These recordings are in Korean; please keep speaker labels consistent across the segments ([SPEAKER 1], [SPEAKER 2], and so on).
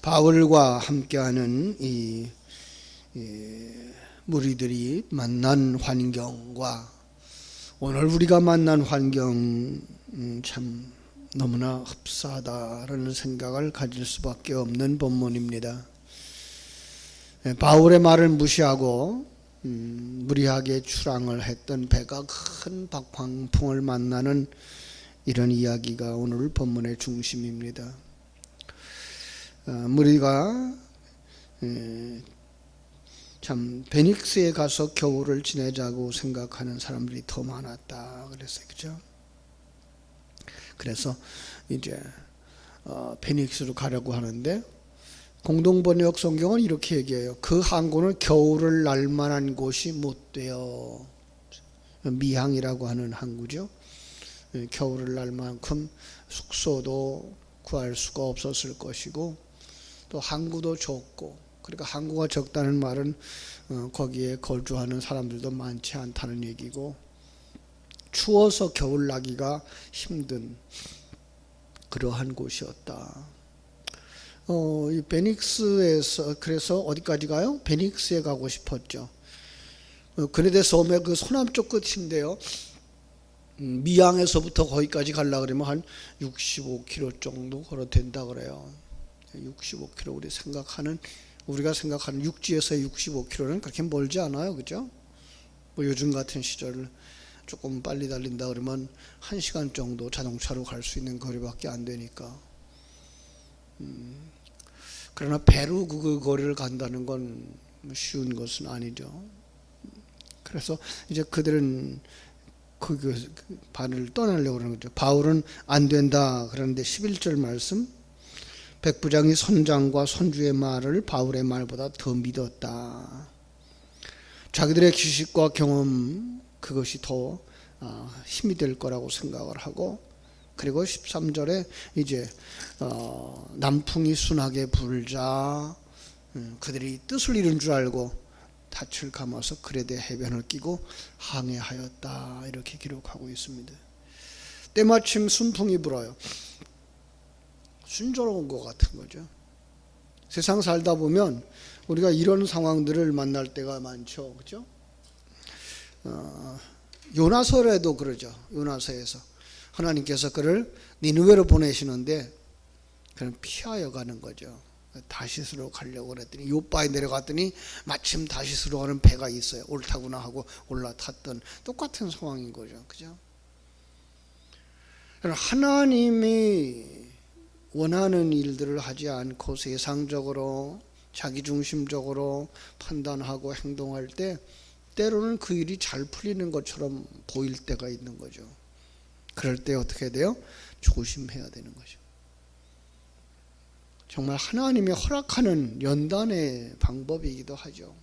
[SPEAKER 1] 바울과 함께하는 무리들이 만난 환경과 오늘 우리가 만난 환경 참 너무나 흡사하다라는 생각을 가질 수밖에 없는 본문입니다. 바울의 말을 무시하고 무리하게 출항을 했던 배가 큰 광풍을 만나는 이런 이야기가 오늘 본문의 중심입니다. 무리가 참 베닉스에 가서 겨울을 지내자고 생각하는 사람들이 더 많았다 그랬어요, 그죠? 그래서 이제 베닉스로 가려고 하는데 공동번역 성경은 이렇게 얘기해요. 그 항구는 겨울을 날 만한 곳이 못 돼요. 미항이라고 하는 항구죠. 겨울을 날 만큼 숙소도 구할 수가 없었을 것이고 또 항구도 적고, 그러니까 항구가 적다는 말은 거기에 거주하는 사람들도 많지 않다는 얘기고, 추워서 겨울 나기가 힘든 그러한 곳이었다. 이 베닉스에서 그래서 어디까지 가요? 베닉스에 가고 싶었죠. 그네데 섬의 그 서남쪽 끝인데요. 미항에서부터 거기까지 가려고 그러면 한 65km 정도 걸어 된다 그래요. 65km 우리가 생각하는 육지에서의 65km는 그렇게 멀지 않아요, 그죠? 뭐 요즘 같은 시절 조금 빨리 달린다 그러면 1시간 정도 자동차로 갈 수 있는 거리밖에 안 되니까. 그러나 배로 그 거리를 간다는 건 쉬운 것은 아니죠. 그래서 이제 그들은 그 반을 떠나려고 그러는 거죠. 바울은 안 된다 그러는데 11절 말씀, 백부장이 선장과 선주의 말을 바울의 말보다 더 믿었다. 자기들의 지식과 경험, 그것이 더 힘이 될 거라고 생각을 하고, 그리고 13절에 이제 남풍이 순하게 불자 그들이 뜻을 이룬 줄 알고 닻을 감아서 그레데 해변을 끼고 항해하였다, 이렇게 기록하고 있습니다. 때마침 순풍이 불어요. 순조로운 것 같은 거죠. 세상 살다 보면 우리가 이런 상황들을 만날 때가 많죠, 그렇죠? 요나서에도 그러죠. 요나서에서 하나님께서 그를 니느웨로 보내시는데 그는 피하여 가는 거죠. 다시스로 가려고 그랬더니 요바에 내려갔더니 마침 다시스로 가는 배가 있어요. 옳다구나 하고 올라탔던 똑같은 상황인 거죠, 그죠? 하나님이 원하는 일들을 하지 않고 세상적으로 자기중심적으로 판단하고 행동할 때 때로는 그 일이 잘 풀리는 것처럼 보일 때가 있는 거죠. 그럴 때 어떻게 돼요? 조심해야 되는 거죠. 정말 하나님이 허락하는 연단의 방법이기도 하죠.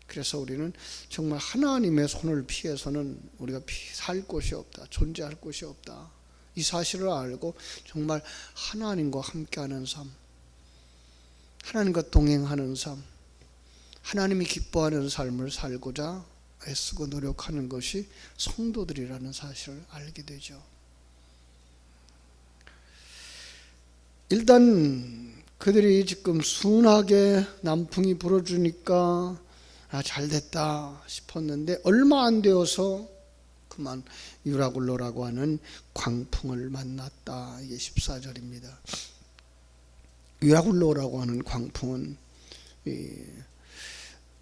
[SPEAKER 1] 그래서 우리는 정말 하나님의 손을 피해서는 우리가 살 곳이 없다, 존재할 곳이 없다, 이 사실을 알고 정말 하나님과 함께하는 삶, 하나님과 동행하는 삶, 하나님이 기뻐하는 삶을 살고자 애쓰고 노력하는 것이 성도들이라는 사실을 알게 되죠. 일단 그들이 지금 순하게 남풍이 불어주니까 잘 됐다 싶었는데 얼마 안 되어서 그만 유라굴로라고 하는 광풍을 만났다. 이게 14절입니다. 유라굴로라고 하는 광풍은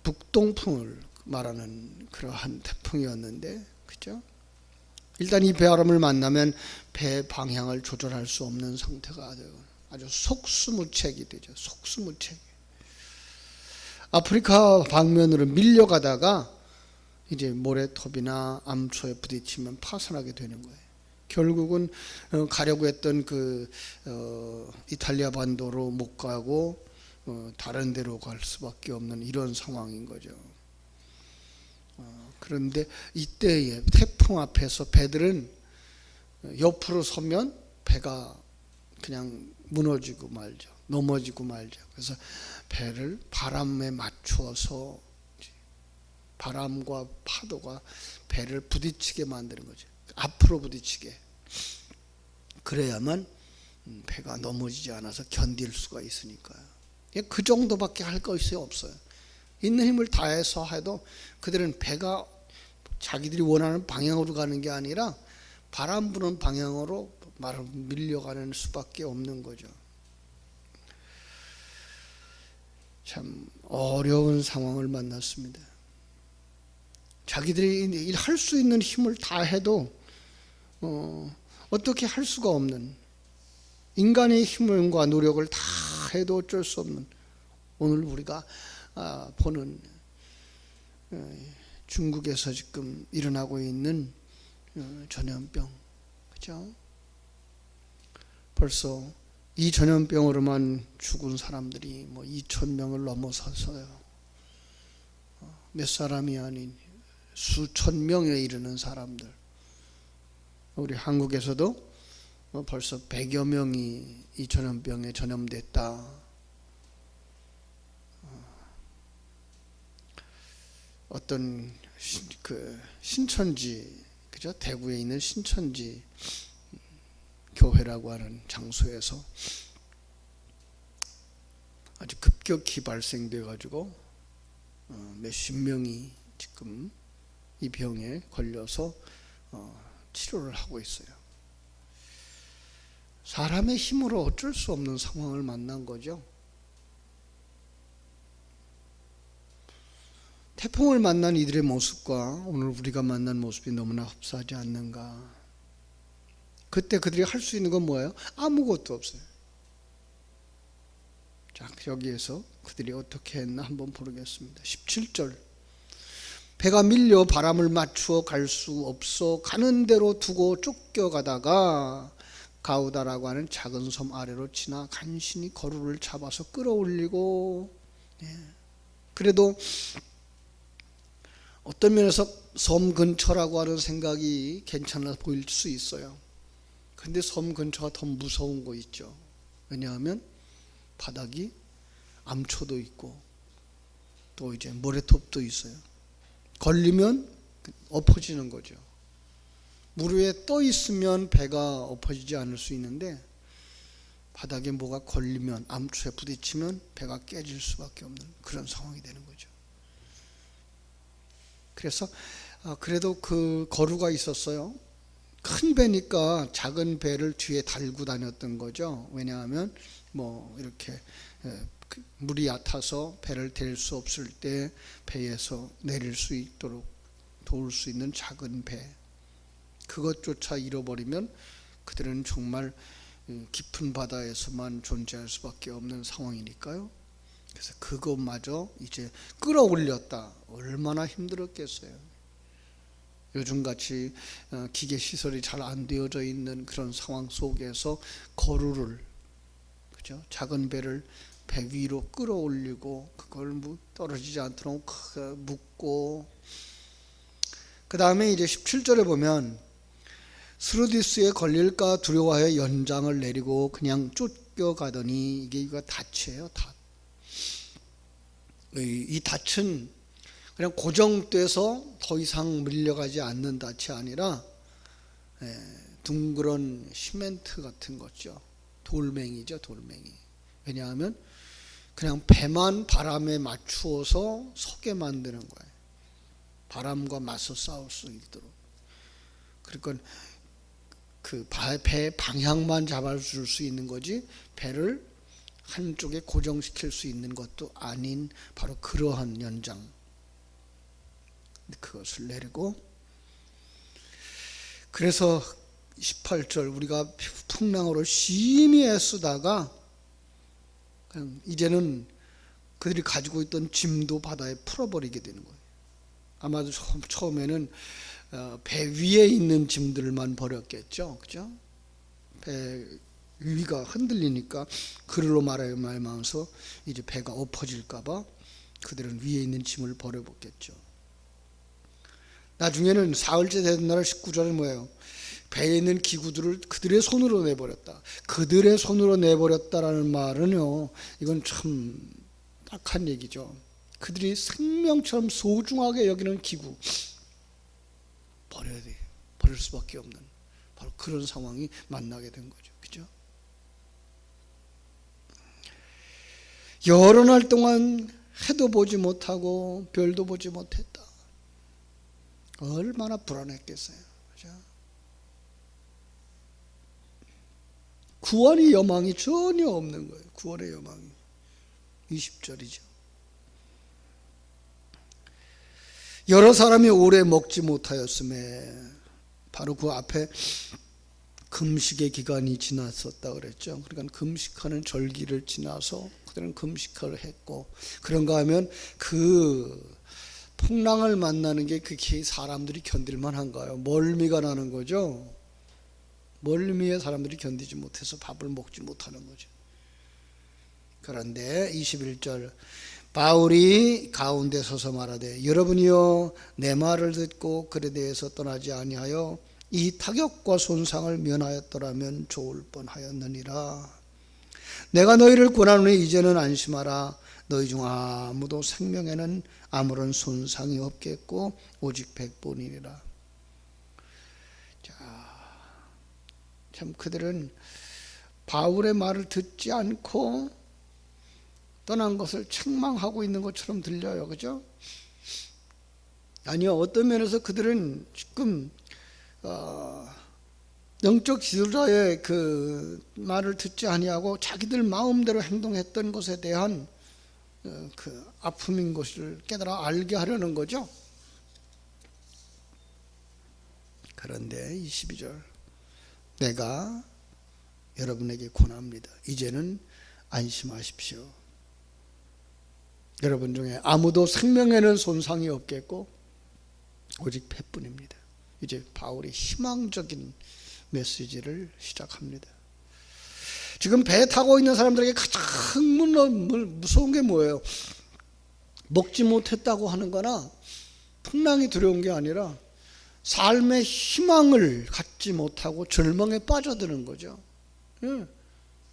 [SPEAKER 1] 북동풍을 말하는 그러한 태풍이었는데, 그죠? 일단 이 배바람을 만나면 배 방향을 조절할 수 없는 상태가 아주 속수무책이 되죠. 속수무책. 아프리카 방면으로 밀려가다가 이제 모래톱이나 암초에 부딪히면 파손하게 되는 거예요. 결국은 가려고 했던 이탈리아 반도로 못 가고 다른 데로 갈 수밖에 없는 이런 상황인 거죠. 그런데 이때에 태풍 앞에서 배들은 옆으로 서면 배가 그냥 무너지고 말죠. 넘어지고 말죠. 그래서 배를 바람에 맞추어서 바람과 파도가 배를 부딪히게 만드는 거죠. 앞으로 부딪히게. 그래야만 배가 넘어지지 않아서 견딜 수가 있으니까요. 그 정도밖에 할 것이 없어요. 있는 힘을 다해서 해도 그들은 배가 자기들이 원하는 방향으로 가는 게 아니라 바람 부는 방향으로 밀려가는 수밖에 없는 거죠. 참 어려운 상황을 만났습니다. 자기들이 할 수 있는 힘을 다 해도 어떻게 할 수가 없는, 인간의 힘과 노력을 다 해도 어쩔 수 없는, 오늘 우리가 보는 중국에서 지금 일어나고 있는 전염병, 그죠? 벌써 이 전염병으로만 죽은 사람들이 2,000명을 넘어섰어요. 몇 사람이 아닌 수천 명에 이르는 사람들. 우리 한국에서도 벌써 100여 명이 이 전염병에 전염됐다. 어떤 신천지, 그죠? 대구에 있는 신천지 교회라고 하는 장소에서 아주 급격히 발생돼 가지고 몇십 명이 지금 이 병에 걸려서 치료를 하고 있어요. 사람의 힘으로 어쩔 수 없는 상황을 만난 거죠. 태풍을 만난 이들의 모습과 오늘 우리가 만난 모습이 너무나 흡사하지 않는가. 그때 그들이 할 수 있는 건 뭐예요? 아무것도 없어요. 자, 여기에서 그들이 어떻게 했나 한번 보겠습니다. 17절. 배가 밀려 바람을 맞추어 갈 수 없어 가는 대로 두고 쫓겨가다가 가우다라고 하는 작은 섬 아래로 지나 간신히 거루를 잡아서 끌어올리고, 그래도 어떤 면에서 섬 근처라고 하는 생각이 괜찮아 보일 수 있어요. 근데 섬 근처가 더 무서운 거 있죠. 왜냐하면 바닥이 암초도 있고 또 이제 모래톱도 있어요. 걸리면 엎어지는 거죠. 물 위에 떠 있으면 배가 엎어지지 않을 수 있는데 바닥에 뭐가 걸리면, 암초에 부딪히면 배가 깨질 수밖에 없는 그런 상황이 되는 거죠. 그래서 그래도 그 거루가 있었어요. 큰 배니까 작은 배를 뒤에 달고 다녔던 거죠. 왜냐하면 이렇게 물이 얕아서 배를 댈 수 없을 때 배에서 내릴 수 있도록 도울 수 있는 작은 배, 그것조차 잃어버리면 그들은 정말 깊은 바다에서만 존재할 수밖에 없는 상황이니까요. 그래서 그것마저 이제 끌어올렸다. 얼마나 힘들었겠어요. 요즘같이 기계 시설이 잘 안 되어져 있는 그런 상황 속에서 거루를, 그죠? 작은 배를 배 위로 끌어올리고 그걸 떨어지지 않도록 묶고, 그 다음에 이제 17절에 보면 스루디스에 걸릴까 두려워하여 연장을 내리고 그냥 쫓겨가더니, 이거 닻이에요. 닻. 이 닻은 그냥 고정돼서 더 이상 밀려가지 않는 닻이 아니라 둥그런 시멘트 같은 거죠. 돌멩이죠, 돌멩이. 왜냐하면 그냥 배만 바람에 맞추어서 서게 만드는 거예요. 바람과 맞서 싸울 수 있도록. 그러니까 그 배 방향만 잡아줄 수 있는 거지 배를 한쪽에 고정시킬 수 있는 것도 아닌 바로 그러한 연장, 그것을 내리고, 그래서 18절 우리가 풍랑으로 심히 애쓰다가 그냥 이제는 그들이 가지고 있던 짐도 바다에 풀어버리게 되는 거예요. 아마도 처음에는 배 위에 있는 짐들만 버렸겠죠, 그죠? 배 위가 흔들리니까 그들로 말하면서 이제 배가 엎어질까봐 그들은 위에 있는 짐을 버려봤겠죠. 나중에는 사흘째 되는 날 19절은 뭐예요? 배에 있는 기구들을 그들의 손으로 내버렸다. 그들의 손으로 내버렸다라는 말은요, 이건 참 딱한 얘기죠. 그들이 생명처럼 소중하게 여기는 기구 버려야 돼. 버릴 수밖에 없는 바로 그런 상황이 만나게 된 거죠. 그죠? 여러 날 동안 해도 보지 못하고 별도 보지 못했다. 얼마나 불안했겠어요. 그죠? 구원의 여망이 전혀 없는 거예요. 구원의 여망이. 20절이죠. 여러 사람이 오래 먹지 못하였음에, 바로 그 앞에 금식의 기간이 지났었다 그랬죠. 그러니까 금식하는 절기를 지나서 그들은 금식을 했고, 그런가 하면 그 풍랑을 만나는 게 그게 사람들이 견딜만 한가요? 멀미가 나는 거죠. 멀미에 사람들이 견디지 못해서 밥을 먹지 못하는 거죠. 그런데 21절, 바울이 가운데 서서 말하되, 여러분이여 내 말을 듣고 그에 대해서 떠나지 아니하여 이 타격과 손상을 면하였더라면 좋을 뻔하였느니라. 내가 너희를 권하노니 이제는 안심하라. 너희 중 아무도 생명에는 아무런 손상이 없겠고 오직 백본이니라. 참 그들은 바울의 말을 듣지 않고 떠난 것을 책망하고 있는 것처럼 들려요. 그죠? 아니요, 어떤 면에서 그들은 지금 영적 지도자의 그 말을 듣지 아니하고 자기들 마음대로 행동했던 것에 대한 그 아픔인 것을 깨달아 알게 하려는 거죠. 그런데 22절, 내가 여러분에게 권합니다. 이제는 안심하십시오. 여러분 중에 아무도 생명에는 손상이 없겠고 오직 패뿐입니다. 이제 바울이 희망적인 메시지를 시작합니다. 지금 배 타고 있는 사람들에게 가장 무서운 게 뭐예요? 먹지 못했다고 하는 거나 풍랑이 두려운 게 아니라 삶의 희망을 갖지 못하고 절망에 빠져드는 거죠.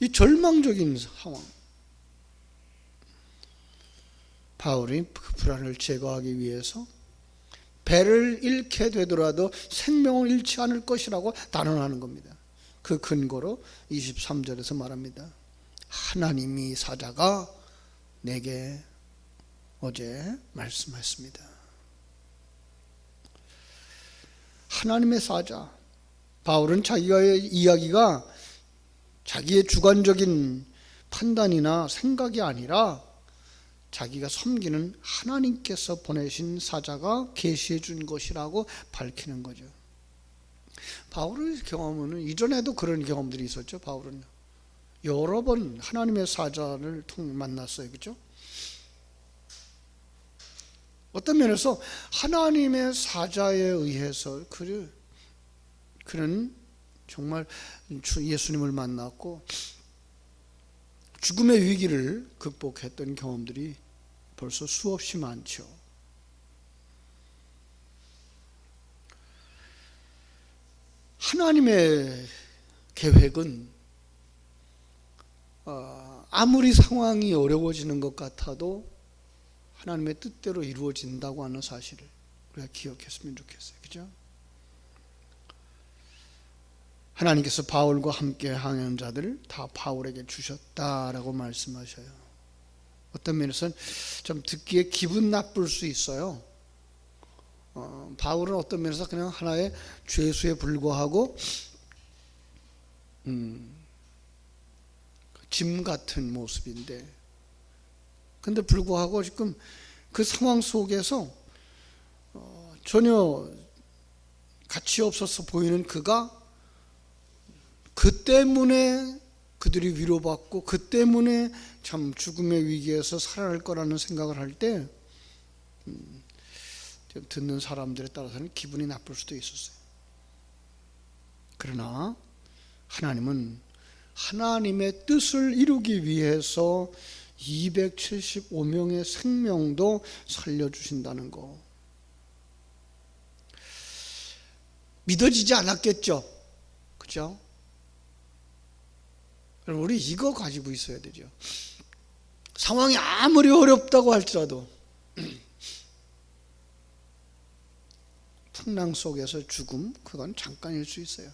[SPEAKER 1] 이 절망적인 상황. 바울이 그 불안을 제거하기 위해서 배를 잃게 되더라도 생명을 잃지 않을 것이라고 단언하는 겁니다. 그 근거로 23절에서 말합니다. 하나님이 사자가 내게 어제 말씀했습니다. 하나님의 사자. 바울은 자기의 이야기가 자기의 주관적인 판단이나 생각이 아니라 자기가 섬기는 하나님께서 보내신 사자가 계시해 준 것이라고 밝히는 거죠. 바울의 경험은 이전에도 그런 경험들이 있었죠. 바울은 여러 번 하나님의 사자를 만났어요. 그렇죠? 어떤 면에서 하나님의 사자에 의해서 그는 정말 예수님을 만났고 죽음의 위기를 극복했던 경험들이 벌써 수없이 많죠. 하나님의 계획은 아무리 상황이 어려워지는 것 같아도 하나님의 뜻대로 이루어진다고 하는 사실을 우리가 기억했으면 좋겠어요. 그죠? 하나님께서 바울과 함께 항해한 자들을 다 바울에게 주셨다라고 말씀하셔요. 어떤 면에서는 좀 듣기에 기분 나쁠 수 있어요. 바울은 어떤 면에서 그냥 하나의 죄수에 불과하고 짐 같은 모습인데, 근데 불구하고 지금 그 상황 속에서 전혀 가치 없어서 보이는 그가 그 때문에 그들이 위로받고 그 때문에 참 죽음의 위기에서 살아날 거라는 생각을 할 때 듣는 사람들에 따라서는 기분이 나쁠 수도 있었어요. 그러나 하나님은 하나님의 뜻을 이루기 위해서 275명의 생명도 살려주신다는 거 믿어지지 않았겠죠? 그죠? 우리 이거 가지고 있어야 되죠. 상황이 아무리 어렵다고 할지라도 풍랑 속에서 죽음, 그건 잠깐일 수 있어요.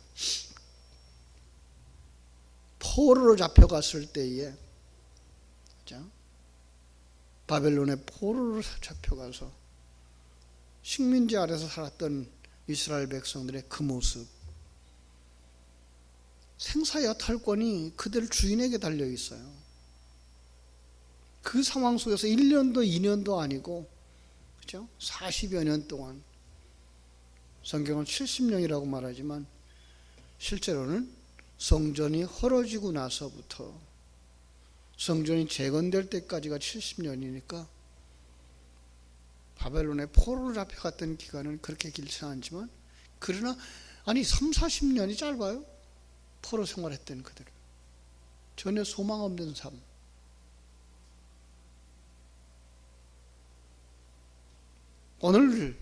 [SPEAKER 1] 포로로 잡혀갔을 때에, 그죠? 바벨론의 포로로 잡혀가서 식민지 아래서 살았던 이스라엘 백성들의 그 모습, 생사여탈권이 그들 주인에게 달려 있어요. 그 상황 속에서 1년도 2년도 아니고, 그죠? 40여 년 동안, 성경은 70년이라고 말하지만 실제로는 성전이 헐어지고 나서부터 성전이 재건될 때까지가 70년이니까 바벨론의 포로로 잡혀갔던 기간은 그렇게 길지 않지만, 그러나 아니 3, 40년이 짧아요. 포로 생활했던 그들은 전혀 소망 없는 삶. 오늘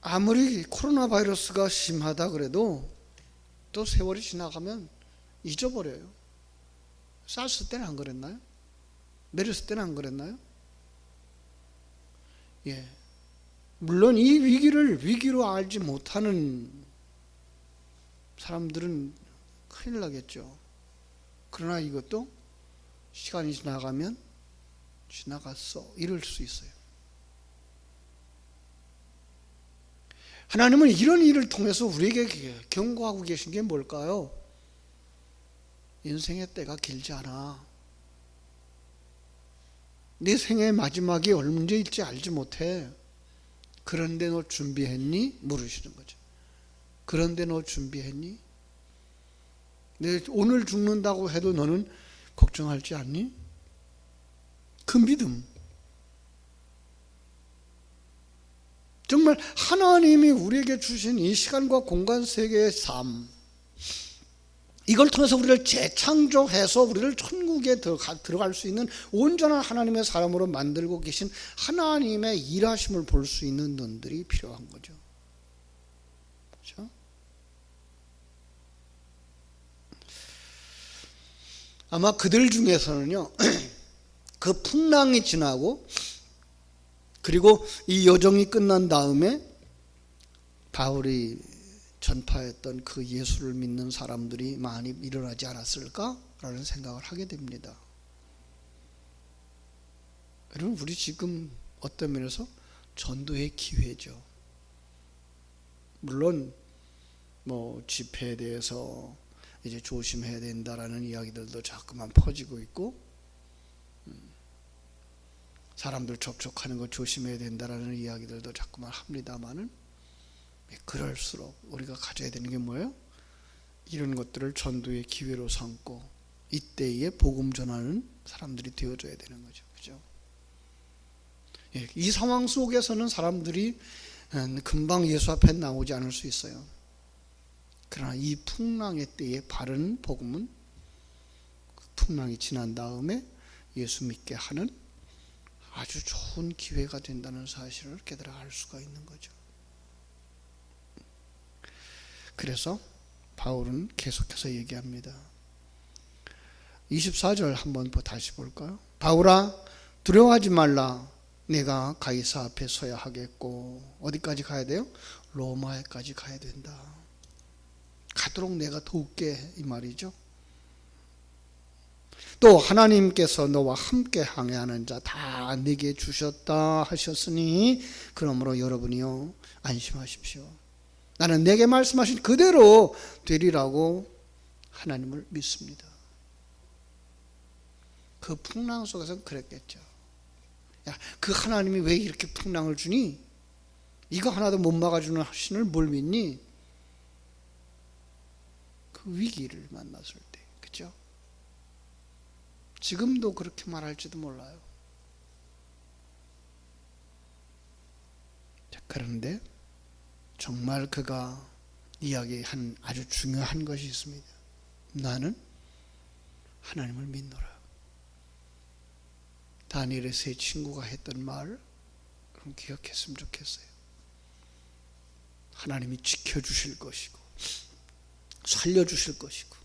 [SPEAKER 1] 아무리 코로나 바이러스가 심하다 그래도 또 세월이 지나가면 잊어버려요. 사스 때는 안 그랬나요? 메르스 때는 안 그랬나요? 예. 물론 이 위기를 위기로 알지 못하는 사람들은 큰일 나겠죠. 그러나 이것도 시간이 지나가면 지나갔어, 이럴 수 있어요. 하나님은 이런 일을 통해서 우리에게 경고하고 계신 게 뭘까요? 인생의 때가 길지 않아. 네 생의 마지막이 언제일지 알지 못해. 그런데 너 준비했니? 물으시는 거죠. 그런데 너 준비했니? 내 오늘 죽는다고 해도 너는 걱정하지 않니? 그 믿음. 정말 하나님이 우리에게 주신 이 시간과 공간 세계의 삶, 이걸 통해서 우리를 재창조해서 우리를 천국에 들어갈 수 있는 온전한 하나님의 사람으로 만들고 계신 하나님의 일하심을 볼 수 있는 눈들이 필요한 거죠. 그렇죠? 아마 그들 중에서는요, 그 풍랑이 지나고 그리고 이 여정이 끝난 다음에 바울이 전파했던 그 예수를 믿는 사람들이 많이 일어나지 않았을까라는 생각을 하게 됩니다. 여러분, 우리 지금 어떤 면에서 전도의 기회죠. 물론 뭐 집회에 대해서 이제 조심해야 된다라는 이야기들도 자꾸만 퍼지고 있고, 사람들 접촉하는 거 조심해야 된다라는 이야기들도 자꾸만 합니다만은, 그럴수록 우리가 가져야 되는 게 뭐예요? 이런 것들을 전도의 기회로 삼고 이때에 복음 전하는 사람들이 되어줘야 되는 거죠. 그죠? 이 상황 속에서는 사람들이 금방 예수 앞에 나오지 않을 수 있어요. 그러나 이 풍랑의 때에 바른 복음은 풍랑이 지난 다음에 예수 믿게 하는 아주 좋은 기회가 된다는 사실을 깨달아 알 수가 있는 거죠. 그래서 바울은 계속해서 얘기합니다. 24절 한번 다시 볼까요? 바울아, 두려워하지 말라. 내가 가이사 앞에 서야 하겠고, 어디까지 가야 돼요? 로마에까지 가야 된다. 가도록 내가 도울게, 이 말이죠. 또 하나님께서 너와 함께 항해하는 자 다 네게 주셨다 하셨으니, 그러므로 여러분이요 안심하십시오. 나는 내게 말씀하신 그대로 되리라고 하나님을 믿습니다. 그 풍랑 속에서는 그랬겠죠. 야, 그 하나님이 왜 이렇게 풍랑을 주니? 이거 하나도 못 막아주는 신을 뭘 믿니? 그 위기를 만났을 때, 그죠? 지금도 그렇게 말할지도 몰라요. 자, 그런데 정말 그가 이야기한 아주 중요한 것이 있습니다. 나는 하나님을 믿노라. 다니엘의 세 친구가 했던 말, 그럼 기억했으면 좋겠어요. 하나님이 지켜주실 것이고 살려주실 것이고,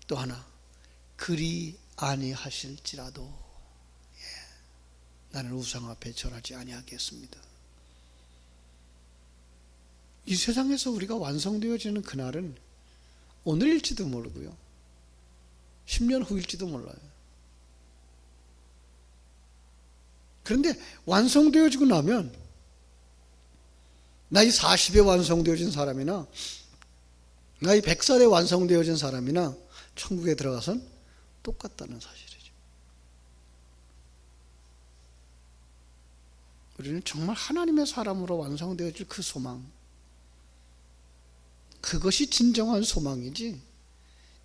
[SPEAKER 1] 또 하나 그리 아니하실지라도 나는 우상 앞에 절하지 아니하겠습니다. 이 세상에서 우리가 완성되어지는 그날은 오늘일지도 모르고요, 10년 후일지도 몰라요. 그런데 완성되어지고 나면 나이 40에 완성되어진 사람이나 나이 100살에 완성되어진 사람이나 천국에 들어가선 똑같다는 사실이죠. 우리는 정말 하나님의 사람으로 완성되어질 그 소망, 그것이 진정한 소망이지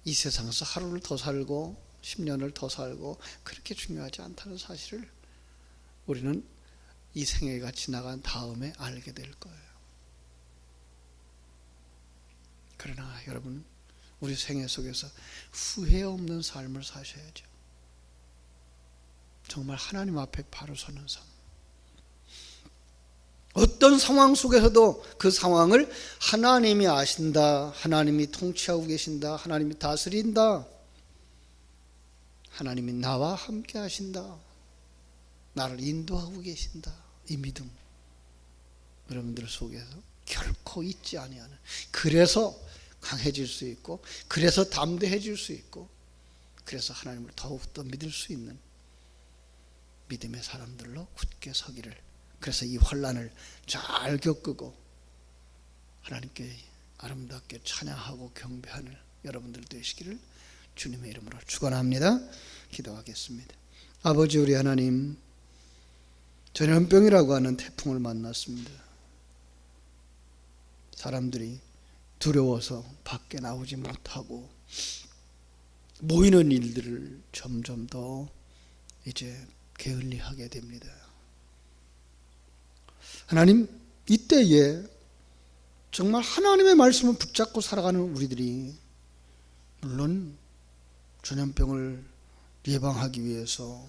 [SPEAKER 1] 이 세상에서 하루를 더 살고 10년을 더 살고 그렇게 중요하지 않다는 사실을 우리는 이 생애가 지나간 다음에 알게 될 거예요. 그러나 여러분, 우리 생애 속에서 후회 없는 삶을 사셔야죠. 정말 하나님 앞에 바로 서는 삶. 어떤 상황 속에서도 그 상황을 하나님이 아신다, 하나님이 통치하고 계신다, 하나님이 다스린다, 하나님이 나와 함께 하신다, 나를 인도하고 계신다, 이 믿음 여러분들 속에서 결코 잊지 아니하는, 그래서 강해질 수 있고, 그래서 담대해질 수 있고, 그래서 하나님을 더욱더 믿을 수 있는 믿음의 사람들로 굳게 서기를, 그래서 이 환난을 잘 겪고 하나님께 아름답게 찬양하고 경배하는 여러분들 되시기를 주님의 이름으로 축원합니다. 기도하겠습니다. 아버지, 우리 하나님, 전염병이라고 하는 태풍을 만났습니다. 사람들이 두려워서 밖에 나오지 못하고 모이는 일들을 점점 더 이제 게을리하게 됩니다. 하나님, 이때에 정말 하나님의 말씀을 붙잡고 살아가는 우리들이, 물론 전염병을 예방하기 위해서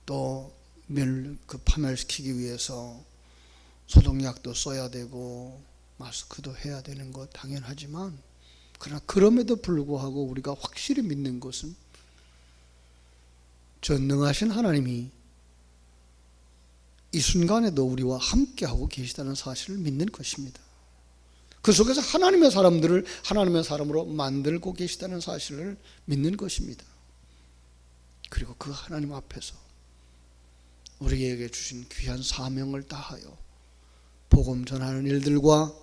[SPEAKER 1] 또 파멸시키기 위해서 소독약도 써야 되고 마스크도 해야 되는 것 당연하지만, 그러나 그럼에도 불구하고 우리가 확실히 믿는 것은 전능하신 하나님이 이 순간에도 우리와 함께하고 계시다는 사실을 믿는 것입니다. 그 속에서 하나님의 사람들을 하나님의 사람으로 만들고 계시다는 사실을 믿는 것입니다. 그리고 그 하나님 앞에서 우리에게 주신 귀한 사명을 다하여 복음 전하는 일들과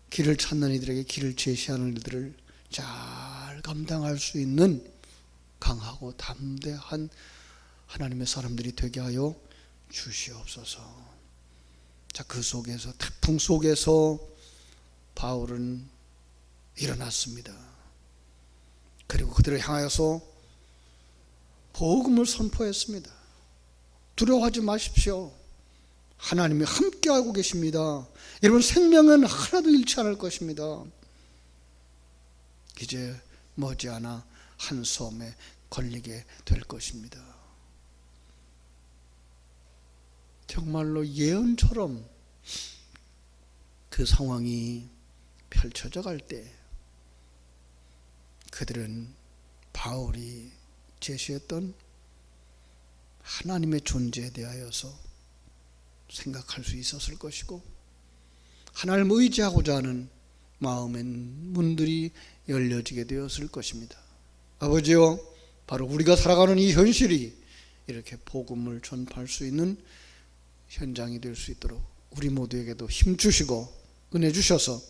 [SPEAKER 1] 길을 찾는 이들에게 길을 제시하는 일들을 잘 감당할 수 있는 강하고 담대한 하나님의 사람들이 되게 하여 주시옵소서. 자, 그 속에서, 태풍 속에서 바울은 일어났습니다. 그리고 그들을 향하여서 복음을 선포했습니다. 두려워하지 마십시오. 하나님이 함께하고 계십니다. 여러분, 생명은 하나도 잃지 않을 것입니다. 이제 머지않아 한 섬에 걸리게 될 것입니다. 정말로 예언처럼 그 상황이 펼쳐져 갈 때 그들은 바울이 제시했던 하나님의 존재에 대하여서 생각할 수 있었을 것이고, 하나님을 의지하고자 하는 마음의 문들이 열려지게 되었을 것입니다. 아버지요, 바로 우리가 살아가는 이 현실이 이렇게 복음을 전파할 수 있는 현장이 될 수 있도록 우리 모두에게도 힘 주시고 은혜 주셔서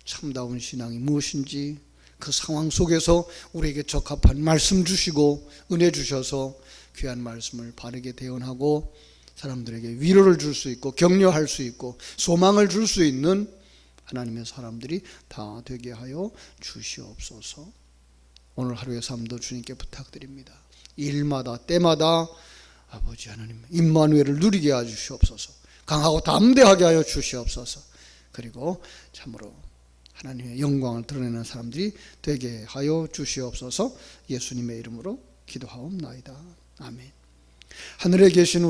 [SPEAKER 1] 참다운 신앙이 무엇인지 그 상황 속에서 우리에게 적합한 말씀 주시고 은혜 주셔서 귀한 말씀을 바르게 대언하고 사람들에게 위로를 줄 수 있고 격려할 수 있고 소망을 줄 수 있는 하나님의 사람들이 다 되게 하여 주시옵소서. 오늘 하루의 삶도 주님께 부탁드립니다. 일마다 때마다 아버지 하나님 임마누엘을 누리게 해 주시옵소서. 강하고 담대하게 하여 주시옵소서. 그리고 참으로 하나님의 영광을 드러내는 사람들이 되게 하여 주시옵소서. 예수님의 이름으로 기도하옵나이다. 아멘. 하늘에 계신